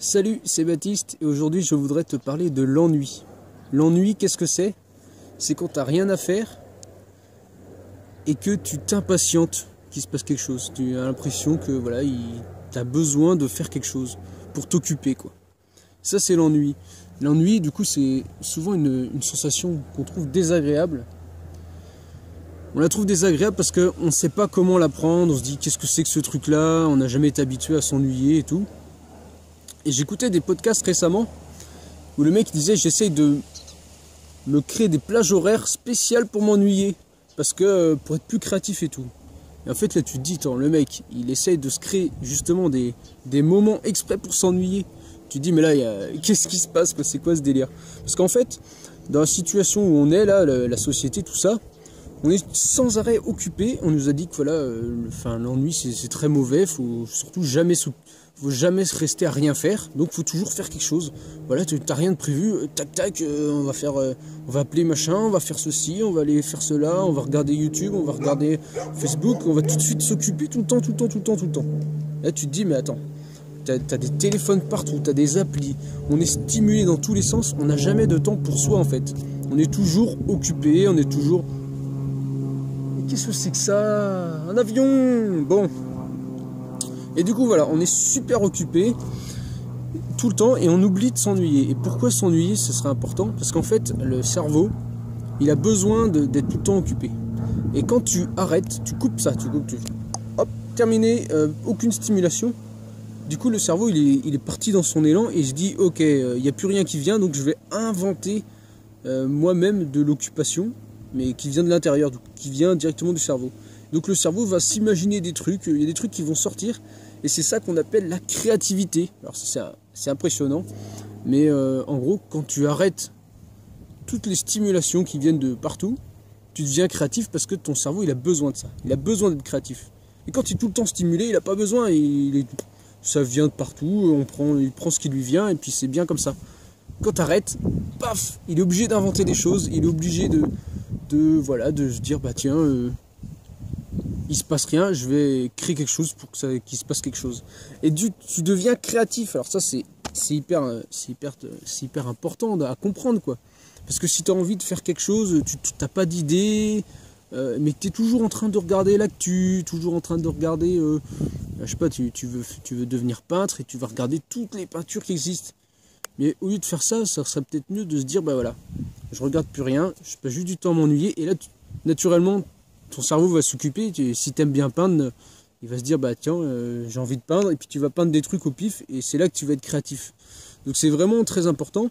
Salut, c'est Baptiste et aujourd'hui je voudrais te parler de l'ennui. L'ennui, qu'est-ce que c'est? C'est quand t'as rien à faire et que tu t'impatientes qu'il se passe quelque chose. Tu as l'impression que voilà, t'as besoin de faire quelque chose pour t'occuper, quoi. Ça, c'est l'ennui. L'ennui, du coup, c'est souvent une sensation qu'on trouve désagréable. On la trouve désagréable parce qu'on ne sait pas comment la prendre. On se dit qu'est-ce que c'est que ce truc-là? On n'a jamais été habitué à s'ennuyer et tout. Et j'écoutais des podcasts récemment où le mec disait j'essaye de me créer des plages horaires spéciales pour m'ennuyer parce que pour être plus créatif et tout. Et en fait là tu te dis attends, le mec il essaye de se créer justement des moments exprès pour s'ennuyer. Tu te dis mais là qu'est-ce qui se passe quoi, c'est quoi ce délire? Parce qu'en fait dans la situation où on est là, la société tout ça, on est sans arrêt occupé. On nous a dit que voilà, l'ennui c'est très mauvais, faut surtout jamais rester à rien faire, donc faut toujours faire quelque chose. Voilà, tu n'as rien de prévu, tac tac, on va appeler machin, on va faire ceci, on va aller faire cela, on va regarder YouTube, on va regarder Facebook, on va tout de suite s'occuper tout le temps. Là tu te dis mais attends, t'as des téléphones partout, t'as des applis, on est stimulé dans tous les sens, on n'a jamais de temps pour soi en fait. On est toujours occupé, on est toujours... Qu'est-ce que c'est que ça? Un avion! Bon. Et du coup, voilà, on est super occupé tout le temps et on oublie de s'ennuyer. Et pourquoi s'ennuyer, ce serait important? Parce qu'en fait, le cerveau, il a besoin d'être tout le temps occupé. Et quand tu arrêtes, tu coupes ça, hop, terminé, aucune stimulation. Du coup, le cerveau, il est parti dans son élan et il se dit, ok, il n'y a plus rien qui vient, donc je vais inventer moi-même de l'occupation, mais qui vient de l'intérieur, qui vient directement du cerveau. Donc le cerveau va s'imaginer des trucs, il y a des trucs qui vont sortir, et c'est ça qu'on appelle la créativité. Alors c'est impressionnant, mais en gros, quand tu arrêtes toutes les stimulations qui viennent de partout, tu deviens créatif parce que ton cerveau, il a besoin de ça, il a besoin d'être créatif. Et quand il est tout le temps stimulé, il n'a pas besoin, ça vient de partout, il prend ce qui lui vient, et puis c'est bien comme ça. Quand tu arrêtes, paf, il est obligé d'inventer des choses, il est obligé de se dire bah tiens, il se passe rien, je vais créer quelque chose pour qu'il se passe quelque chose. Et tu deviens créatif. Alors ça c'est hyper important à comprendre quoi. Parce que si tu as envie de faire quelque chose, tu n'as pas d'idée, mais tu es toujours en train de regarder l'actu, toujours en train de regarder, je sais pas, tu veux devenir peintre et tu vas regarder toutes les peintures qui existent. Mais au lieu de faire ça, ça serait peut-être mieux de se dire, bah voilà, je regarde plus rien, je passe juste du temps à m'ennuyer, et là, naturellement, ton cerveau va s'occuper. Si tu aimes bien peindre, il va se dire, bah tiens, j'ai envie de peindre, et puis tu vas peindre des trucs au pif, et c'est là que tu vas être créatif. Donc c'est vraiment très important,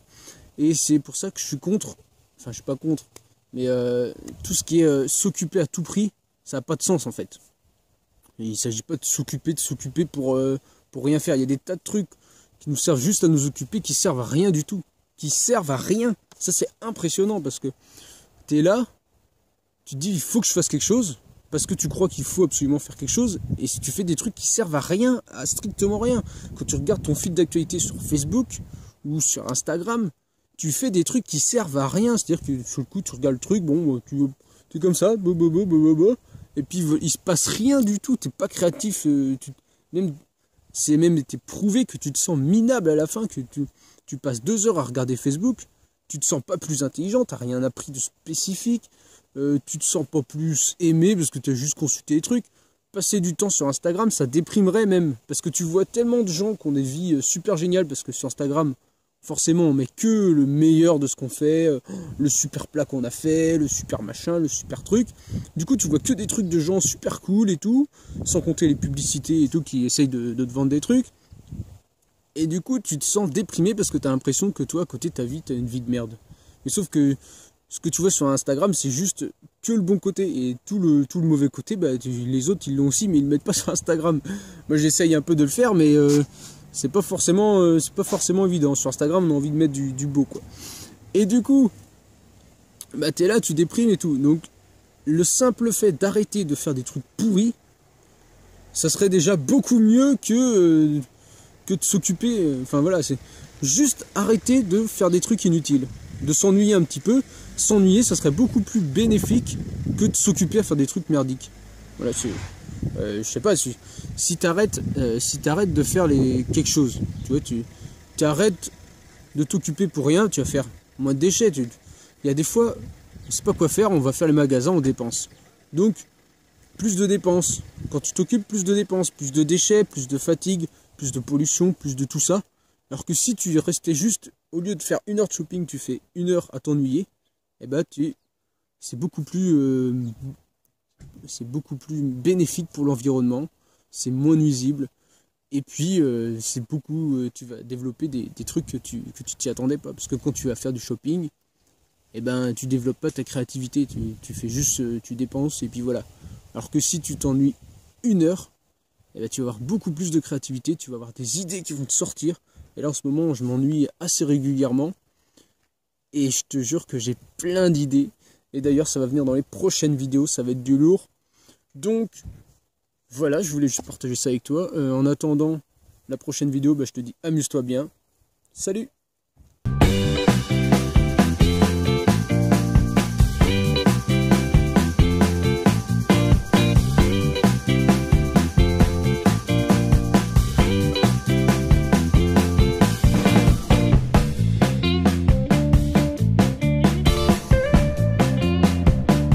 et c'est pour ça que je suis contre, enfin je suis pas contre, mais tout ce qui est s'occuper à tout prix, ça n'a pas de sens en fait. Et il ne s'agit pas de s'occuper pour rien faire. Il y a des tas de trucs qui nous servent juste à nous occuper, qui servent à rien du tout, qui servent à rien. Ça c'est impressionnant parce que tu es là, tu te dis il faut que je fasse quelque chose, parce que tu crois qu'il faut absolument faire quelque chose, et si tu fais des trucs qui servent à rien, à strictement rien, quand tu regardes ton feed d'actualité sur Facebook ou sur Instagram, tu fais des trucs qui servent à rien, c'est-à-dire que sur le coup tu regardes le truc, bon, tu es comme ça, et puis il se passe rien du tout, t'es pas créatif, c'est même été prouvé que tu te sens minable à la fin, que tu passes 2 heures à regarder Facebook, tu te sens pas plus intelligent, t'as rien appris de spécifique, tu te sens pas plus aimé parce que tu as juste consulté les trucs. Passer du temps sur Instagram, ça déprimerait même, parce que tu vois tellement de gens qui ont des vies super géniales, parce que sur Instagram, forcément on met que le meilleur de ce qu'on fait, le super plat qu'on a fait, le super machin, le super truc. Du coup tu vois que des trucs de gens super cool et tout, sans compter les publicités et tout qui essayent de te vendre des trucs. Et du coup tu te sens déprimé parce que tu as l'impression que toi à côté de ta vie tu as une vie de merde. Mais sauf que ce que tu vois sur Instagram c'est juste que le bon côté, et tout le mauvais côté, bah, les autres ils l'ont aussi mais ils le mettent pas sur Instagram. Moi j'essaye un peu de le faire mais... c'est pas forcément évident. Sur Instagram, on a envie de mettre du beau, quoi. Et du coup, bah, t'es là, tu déprimes et tout. Donc, le simple fait d'arrêter de faire des trucs pourris, ça serait déjà beaucoup mieux que de s'occuper. Enfin, voilà, c'est juste arrêter de faire des trucs inutiles. De s'ennuyer un petit peu. S'ennuyer, ça serait beaucoup plus bénéfique que de s'occuper à faire des trucs merdiques. Voilà, c'est... je sais pas, si t'arrêtes de faire quelque chose, tu vois, tu arrêtes de t'occuper pour rien, tu vas faire moins de déchets. Il y a des fois, on ne sait pas quoi faire, on va faire les magasins, on dépense. Donc, plus de dépenses. Quand tu t'occupes, plus de dépenses, plus de déchets, plus de fatigue, plus de pollution, plus de tout ça. Alors que si tu restais juste, au lieu de faire 1 heure de shopping, tu fais 1 heure à t'ennuyer, et ben c'est beaucoup plus bénéfique pour l'environnement, c'est moins nuisible. Et puis, tu vas développer des trucs que tu t'y attendais pas. Parce que quand tu vas faire du shopping, eh ben, tu développes pas ta créativité. Tu fais juste, tu dépenses et puis voilà. Alors que si tu t'ennuies 1 heure, eh ben, tu vas avoir beaucoup plus de créativité. Tu vas avoir des idées qui vont te sortir. Et là, en ce moment, je m'ennuie assez régulièrement. Et je te jure que j'ai plein d'idées. Et d'ailleurs, ça va venir dans les prochaines vidéos. Ça va être du lourd. Donc... voilà, je voulais juste partager ça avec toi. En attendant la prochaine vidéo, je te dis amuse-toi bien. Salut!